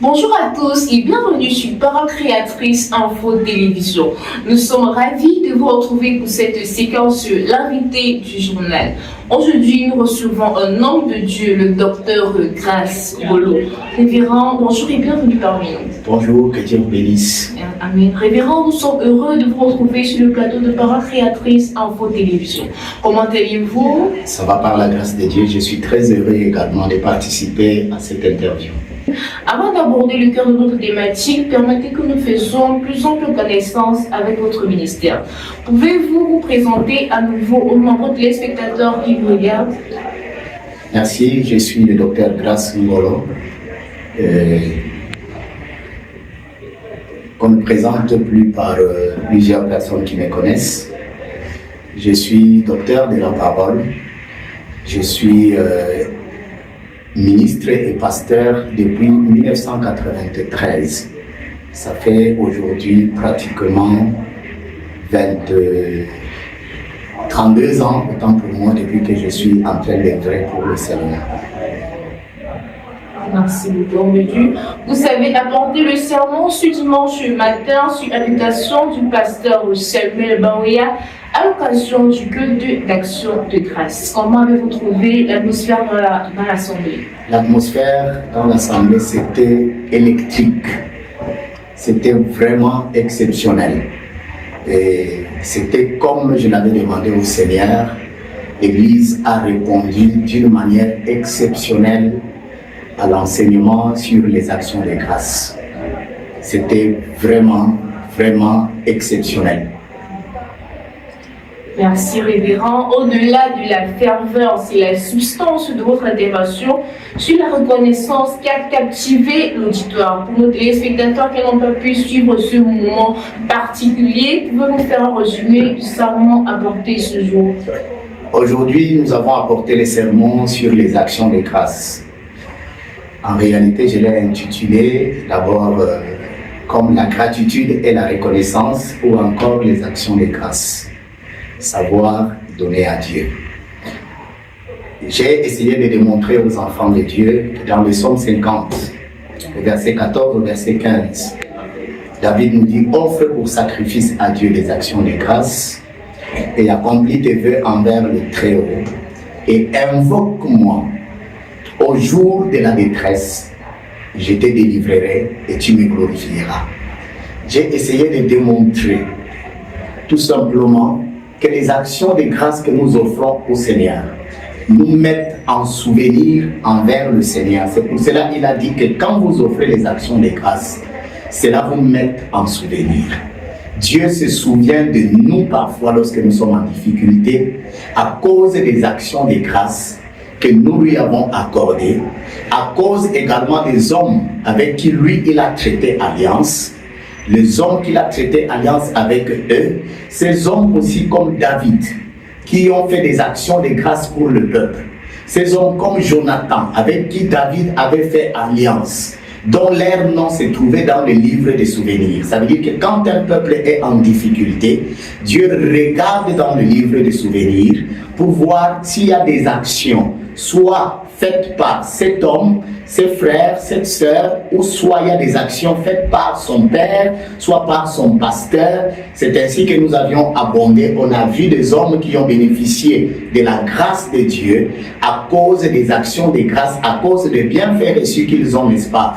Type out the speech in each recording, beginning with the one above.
Bonjour à tous et bienvenue sur Parole Créatrice Info Télévision. Nous sommes ravis de vous retrouver pour cette séquence sur l'invité du journal. Aujourd'hui, nous recevons un homme de Dieu, le docteur Grace Bolo. Révérend, bonjour et bienvenue parmi nous. Bonjour, que Dieu vous bénisse. Amen. Révérend, nous sommes heureux de vous retrouver sur le plateau de Parole Créatrice Info Télévision. Comment allez-vous? Ça va par la grâce de Dieu. Je suis très heureux également de participer à cette interview. Avant d'aborder le cœur de notre thématique, permettez que nous fassions plus ample connaissance avec votre ministère. Pouvez-vous vous présenter à nouveau aux nombreux téléspectateurs qui vous regardent? Merci, je suis le docteur Grace Bolo. On ne me présente plus par plusieurs personnes qui me connaissent. Je suis docteur de la parole. Je suis ministre et pasteur depuis 1993. Ça fait aujourd'hui pratiquement 32 ans, autant pour moi, depuis que je suis en train d'œuvrer pour le Seigneur. Merci beaucoup, homme de Dieu. Vous avez apporté le sermon ce dimanche matin sur invitation du pasteur Samuel Baouya à l'occasion du culte d'action de grâce. Comment avez-vous trouvé l'atmosphère dans l'assemblée? L'atmosphère dans l'assemblée, c'était électrique. C'était vraiment exceptionnel. Et c'était comme je l'avais demandé au Seigneur. L'Église a répondu d'une manière exceptionnelle à l'enseignement sur les actions de grâce. C'était vraiment, vraiment exceptionnel. Merci, révérend. Au-delà de la ferveur, c'est la substance de votre intervention sur la reconnaissance qui a captivé l'auditoire. Pour nos téléspectateurs qui n'ont pas pu suivre ce moment particulier, pouvez-vous faire un résumé du sermon apporté ce jour? Aujourd'hui, nous avons apporté les sermons sur les actions de grâce. En réalité, je l'ai intitulé d'abord comme la gratitude et la reconnaissance ou encore les actions de grâce. Savoir donner à Dieu. J'ai essayé de démontrer aux enfants de Dieu que dans le psaume 50, le verset 14 au verset 15, David nous dit: offre pour sacrifice à Dieu les actions de grâce et accomplis tes vœux envers le Très-Haut et invoque-moi au jour de la détresse, je te délivrerai et tu me glorifieras. J'ai essayé de démontrer tout simplement que les actions de grâce que nous offrons au Seigneur nous mettent en souvenir envers le Seigneur. C'est pour cela qu'il a dit que quand vous offrez les actions de grâce, cela vous met en souvenir. Dieu se souvient de nous parfois lorsque nous sommes en difficulté à cause des actions de grâce que nous lui avons accordées, à cause également des hommes avec qui lui il a traité alliance. Les hommes qu'il a traité alliance avec eux, ces hommes aussi comme David, qui ont fait des actions de grâce pour le peuple. Ces hommes comme Jonathan, avec qui David avait fait alliance, dont leur nom se trouvait dans le livre des souvenirs. Ça veut dire que quand un peuple est en difficulté, Dieu regarde dans le livre des souvenirs pour voir s'il y a des actions, soit faites par cet homme, ses frères, cette sœur, ou soit il y a des actions faites par son père, soit par son pasteur. C'est ainsi que nous avions abondé. On a vu des hommes qui ont bénéficié de la grâce de Dieu à cause des actions de grâce, à cause des bienfaits reçus qu'ils ont, n'est-ce pas,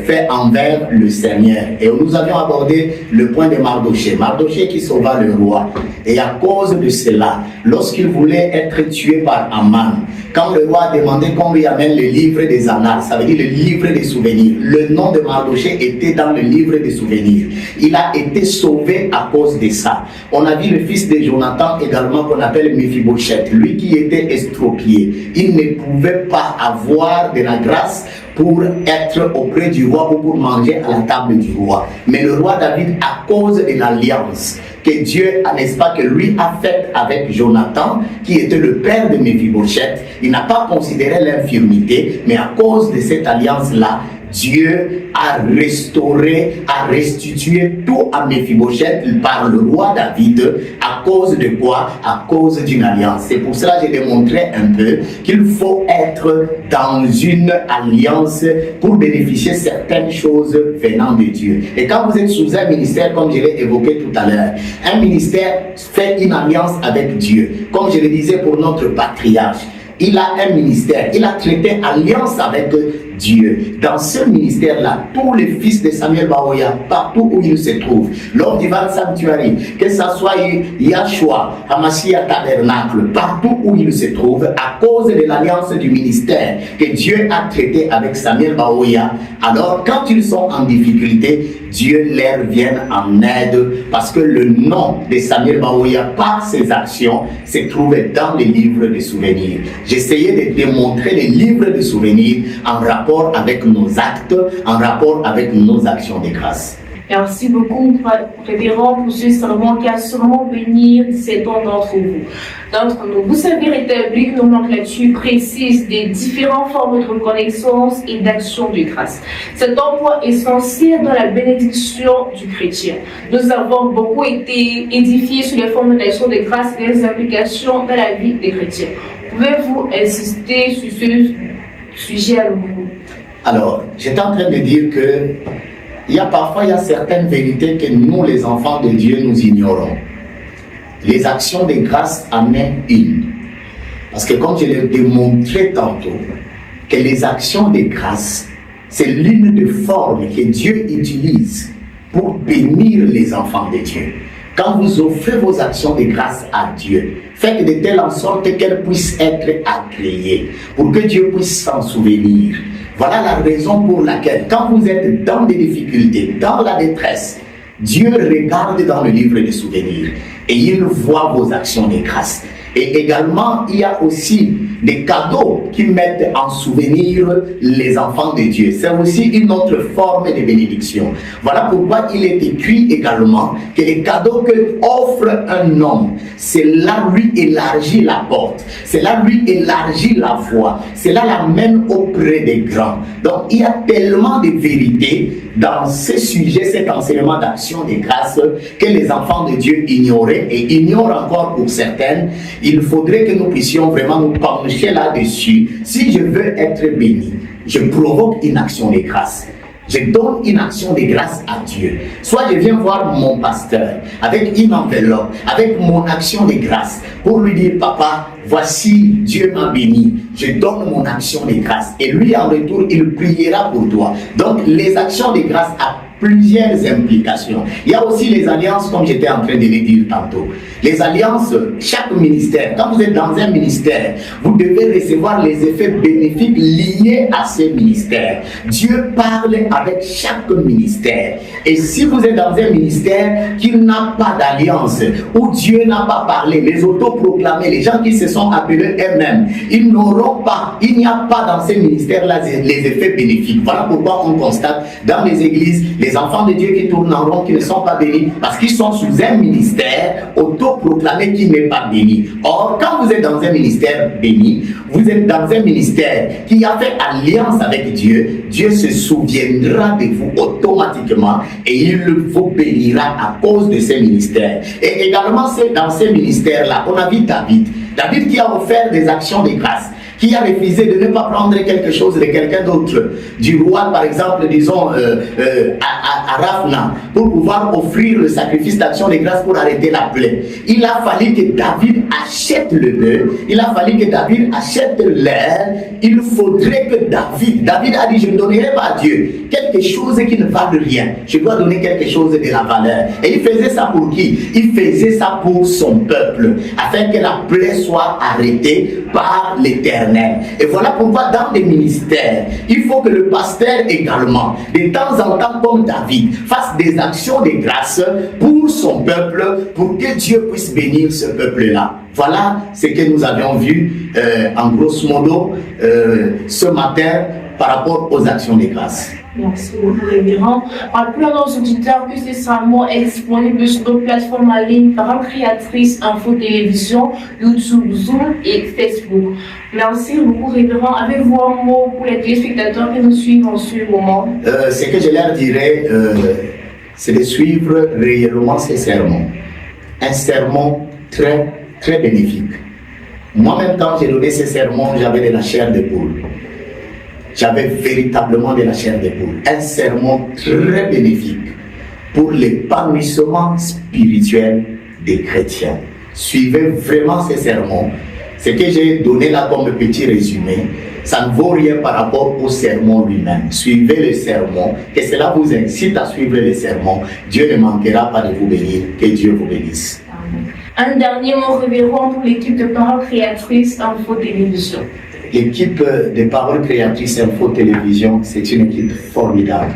fait envers le Seigneur. Et nous avions abordé le point de Mardoché. Mardoché qui sauva le roi. Et à cause de cela, lorsqu'il voulait être tué par Aman, quand le roi a demandé qu'on lui amène le livre des annales, ça veut dire le livre des souvenirs, le nom de Mardoché était dans le livre des souvenirs. Il a été sauvé à cause de ça. On a vu le fils de Jonathan également qu'on appelle Mephibosheth, lui qui était estropié. Il ne pouvait pas avoir de la grâce pour être auprès du roi ou pour manger à la table du roi. Mais le roi David, à cause de l'alliance que Dieu, n'est-ce pas, que lui a faite avec Jonathan, qui était le père de Mephibosheth, il n'a pas considéré l'infirmité, mais à cause de cette alliance-là, Dieu a restauré, a restitué tout à Méphibosheth par le roi David. À cause de quoi? À cause d'une alliance. C'est pour cela que j'ai démontré un peu qu'il faut être dans une alliance pour bénéficier de certaines choses venant de Dieu. Et quand vous êtes sous un ministère, comme je l'ai évoqué tout à l'heure, un ministère fait une alliance avec Dieu. Comme je le disais pour notre patriarche, il a un ministère, il a traité alliance avec Dieu. Dans ce ministère-là, tous les fils de Samuel Baoya, partout où ils se trouvent, lors du Van Sanctuary, que ce soit Yahshua, Hamashiach Tabernacle, partout où ils se trouvent, à cause de l'alliance du ministère que Dieu a traité avec Samuel Baoya, alors quand ils sont en difficulté, Dieu leur vient en aide parce que le nom de Samuel Baoya, par ses actions, se trouve dans les livres de souvenirs. J'essayais de démontrer les livres de souvenirs en rapport avec nos actes, en rapport avec nos actions de grâce. Merci beaucoup, révérend, pour ce serment qui a sûrement béni 17 ans d'entre nous. Vous savez rétablir une nomenclature précise des différentes formes de reconnaissance et d'action de grâce. Cet emploi est essentiel dans la bénédiction du chrétien. Nous avons beaucoup été édifiés sur les formes d'action de grâce et les implications dans la vie des chrétiens. Pouvez-vous insister sur ce sujet à nouveau? Alors, j'étais en train de dire que il y a certaines vérités que nous, les enfants de Dieu, nous ignorons. Les actions de grâce en est une. Parce que comme je l'ai démontré tantôt, que les actions de grâce, c'est l'une des formes que Dieu utilise pour bénir les enfants de Dieu. Quand vous offrez vos actions de grâce à Dieu, faites de telle en sorte qu'elles puissent être agréées, pour que Dieu puisse s'en souvenir. Voilà la raison pour laquelle, quand vous êtes dans des difficultés, dans la détresse, Dieu regarde dans le livre des souvenirs et il voit vos actions de grâce. Et également, il y a aussi des cadeaux qui mettent en souvenir les enfants de Dieu. C'est aussi une autre forme de bénédiction. Voilà pourquoi il est écrit également que les cadeaux que offre un homme, cela lui élargit la porte, cela lui élargit la voie, cela l'amène auprès des grands. Donc il y a tellement de vérités dans ce sujet, cet enseignement d'action de grâce que les enfants de Dieu ignoraient et ignorent encore pour certaines. Il faudrait que nous puissions vraiment nous pencher là-dessus. Si je veux être béni, je provoque une action de grâce. Je donne une action de grâce à Dieu. Soit je viens voir mon pasteur avec une enveloppe, avec mon action de grâce pour lui dire, papa, voici, Dieu m'a béni. Je donne mon action de grâce. Et lui, en retour, il priera pour toi. Donc, les actions de grâce à plusieurs implications. Il y a aussi les alliances, comme j'étais en train de le dire tantôt. Les alliances, chaque ministère, quand vous êtes dans un ministère, vous devez recevoir les effets bénéfiques liés à ce ministère. Dieu parle avec chaque ministère. Et si vous êtes dans un ministère qui n'a pas d'alliance, où Dieu n'a pas parlé, les autoproclamés, les gens qui se sont appelés eux-mêmes, ils n'auront pas, il n'y a pas dans ces ministères-là les effets bénéfiques. Voilà pourquoi on constate dans les églises, les enfants de Dieu qui tournent en rond, qui ne sont pas bénis, parce qu'ils sont sous un ministère autoproclamé qui n'est pas béni. Or, quand vous êtes dans un ministère béni, vous êtes dans un ministère qui a fait alliance avec Dieu, Dieu se souviendra de vous automatiquement et il vous bénira à cause de ces ministères. Et également, c'est dans ces ministères-là, on a vu David. David qui a offert des actions de grâce, qui a refusé de ne pas prendre quelque chose de quelqu'un d'autre, du roi par exemple, disons à Raphna, pour pouvoir offrir le sacrifice d'action de grâce pour arrêter la plaie. Il a fallu que David achète le bœuf, il a fallu que David achète l'air. Il faudrait que David a dit, je ne donnerai pas à Dieu quelque chose qui ne vale rien, je dois donner quelque chose de la valeur. Et il faisait ça pour qui? Il faisait ça pour son peuple, afin que la plaie soit arrêtée par l'Éternel. Et voilà pourquoi dans les ministères, il faut que le pasteur également, de temps en temps comme David, fasse des actions de grâce pour son peuple, pour que Dieu puisse bénir ce peuple-là. Voilà ce que nous avions vu en grosso modo ce matin par rapport aux actions de grâce. Merci beaucoup, révérend. Rappelons à nos auditeurs que ce sermon est disponible sur nos plateformes en ligne Parole Créatrice, Info Télévision, YouTube, Zoom et Facebook. Merci beaucoup, révérend. Avez-vous un mot pour les téléspectateurs qui nous suivent en ce moment? Ce que je leur dirais, c'est de suivre réellement ces sermons. Un sermon très, très bénéfique. Moi-même, quand j'ai donné ces sermons, j'avais de la chair de poule. J'avais véritablement de la chair de poule. Un sermon très bénéfique pour l'épanouissement spirituel des chrétiens. Suivez vraiment ces sermons. Ce que j'ai donné là comme petit résumé, ça ne vaut rien par rapport au sermon lui-même. Suivez le sermon, que cela vous incite à suivre le sermon. Dieu ne manquera pas de vous bénir. Que Dieu vous bénisse. Un dernier mot, révérend, pour l'équipe de Parole Créatrice Info Télévision. L'équipe de Parole Créatrice Info Télévision, c'est une équipe formidable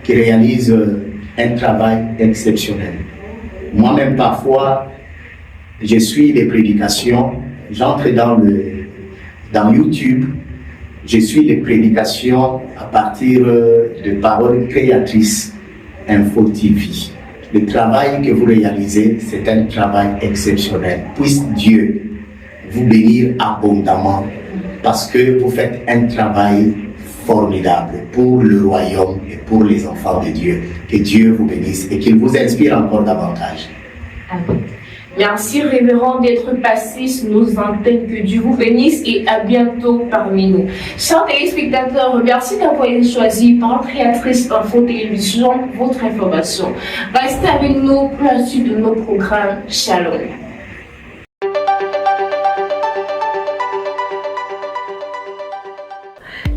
qui réalise un travail exceptionnel. Moi-même, parfois, je suis les prédications, j'entre dans YouTube, je suis les prédications à partir de Parole Créatrice Info TV. Le travail que vous réalisez, c'est un travail exceptionnel. Puisse Dieu vous bénir abondamment parce que vous faites un travail formidable pour le royaume et pour les enfants de Dieu. Que Dieu vous bénisse et qu'il vous inspire encore davantage. Amen. Merci, révérend, d'être passé sur nos antennes. Que Dieu vous bénisse et à bientôt parmi nous. Chers téléspectateurs, merci d'avoir choisi Parole Créatrice Info Télévision votre information. Restez avec nous pour la suite de nos programmes. Shalom.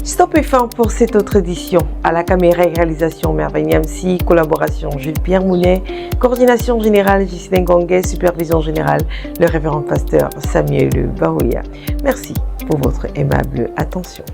Stop et fin pour cette autre édition. À la caméra et réalisation Merveille Niamsi, collaboration Jules-Pierre Mounet, coordination générale Ghislaine Gonguet, supervision générale le révérend pasteur Samuel Baouya. Merci pour votre aimable attention.